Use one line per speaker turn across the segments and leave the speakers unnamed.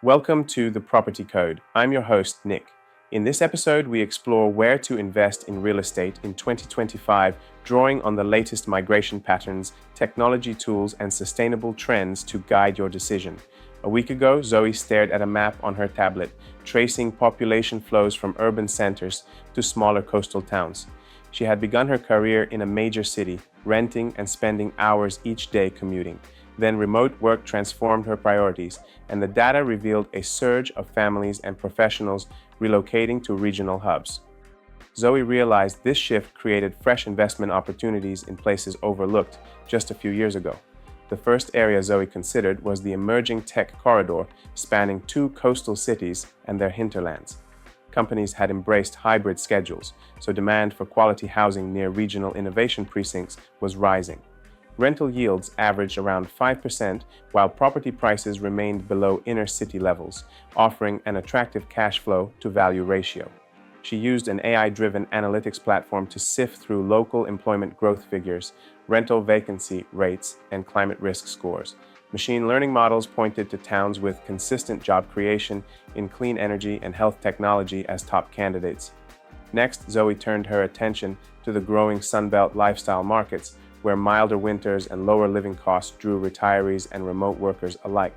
Welcome to the Property Code. I'm your host, Nick. In this episode, we explore where to invest in real estate in 2025, drawing on the latest migration patterns, technology tools, and sustainable trends to guide your decision. A week ago, Zoe stared at a map on her tablet, tracing population flows from urban centers to smaller coastal towns. She had begun her career in a major city, renting and spending hours each day commuting. Then remote work transformed her priorities, and the data revealed a surge of families and professionals relocating to regional hubs. Zoe realized this shift created fresh investment opportunities in places overlooked just a few years ago. The first area Zoe considered was the emerging tech corridor spanning two coastal cities and their hinterlands. Companies had embraced hybrid schedules, so demand for quality housing near regional innovation precincts was rising. Rental yields averaged around 5%, while property prices remained below inner city levels, offering an attractive cash flow to value ratio. She used an AI-driven analytics platform to sift through local employment growth figures, rental vacancy rates, and climate risk scores. Machine learning models pointed to towns with consistent job creation in clean energy and health technology as top candidates. Next, Zoe turned her attention to the growing Sunbelt lifestyle markets, where milder winters and lower living costs drew retirees and remote workers alike.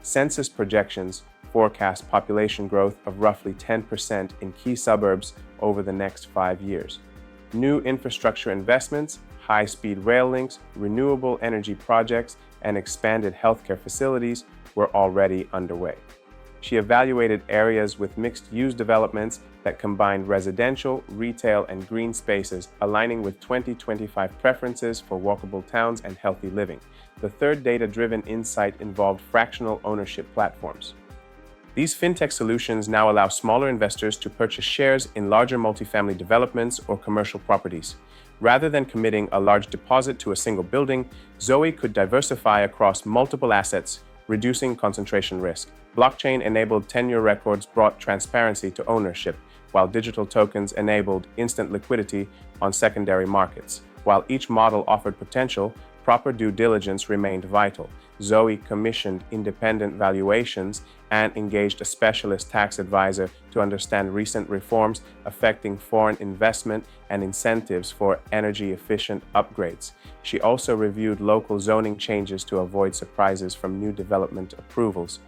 Census projections forecast population growth of roughly 10% in key suburbs over the next 5 years. New infrastructure investments, high-speed rail links, renewable energy projects, and expanded healthcare facilities were already underway. She evaluated areas with mixed-use developments that combined residential, retail, and green spaces, aligning with 2025 preferences for walkable towns and healthy living. The third data-driven insight involved fractional ownership platforms. These fintech solutions now allow smaller investors to purchase shares in larger multifamily developments or commercial properties. Rather than committing a large deposit to a single building, Zoe could diversify across multiple assets, reducing concentration risk. Blockchain-enabled tenure records brought transparency to ownership, while digital tokens enabled instant liquidity on secondary markets. While each model offered potential, proper due diligence remained vital. Zoe commissioned independent valuations and engaged a specialist tax advisor to understand recent reforms affecting foreign investment and incentives for energy-efficient upgrades. She also reviewed local zoning changes to avoid surprises from new development approvals.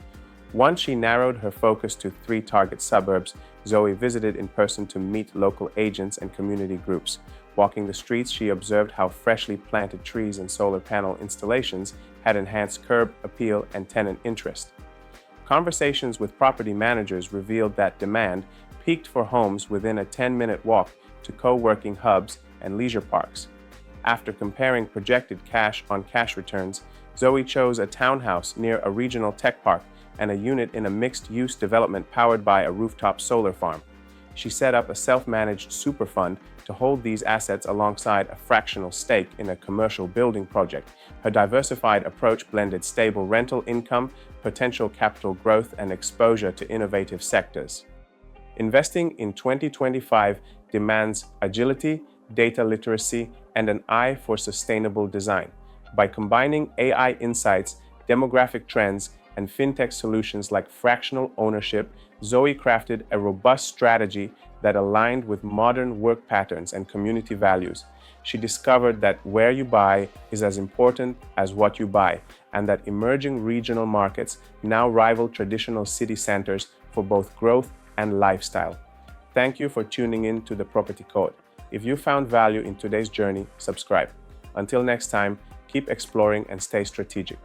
Once she narrowed her focus to 3 target suburbs, Zoe visited in person to meet local agents and community groups. Walking the streets, she observed how freshly planted trees and solar panel installations had enhanced curb appeal and tenant interest. Conversations with property managers revealed that demand peaked for homes within a 10-minute walk to co-working hubs and leisure parks. After comparing projected cash-on-cash returns, Zoe chose a townhouse near a regional tech park and a unit in a mixed-use development powered by a rooftop solar farm. She set up a self-managed super fund to hold these assets alongside a fractional stake in a commercial building project. Her diversified approach blended stable rental income, potential capital growth, and exposure to innovative sectors. Investing in 2025 demands agility, data literacy, and an eye for sustainable design. By combining AI insights, demographic trends, and fintech solutions like fractional ownership, Zoe crafted a robust strategy that aligned with modern work patterns and community values. She discovered that where you buy is as important as what you buy, and that emerging regional markets now rival traditional city centers for both growth and lifestyle. Thank you for tuning in to the Property Code. If you found value in today's journey, subscribe. Until next time, keep exploring and stay strategic.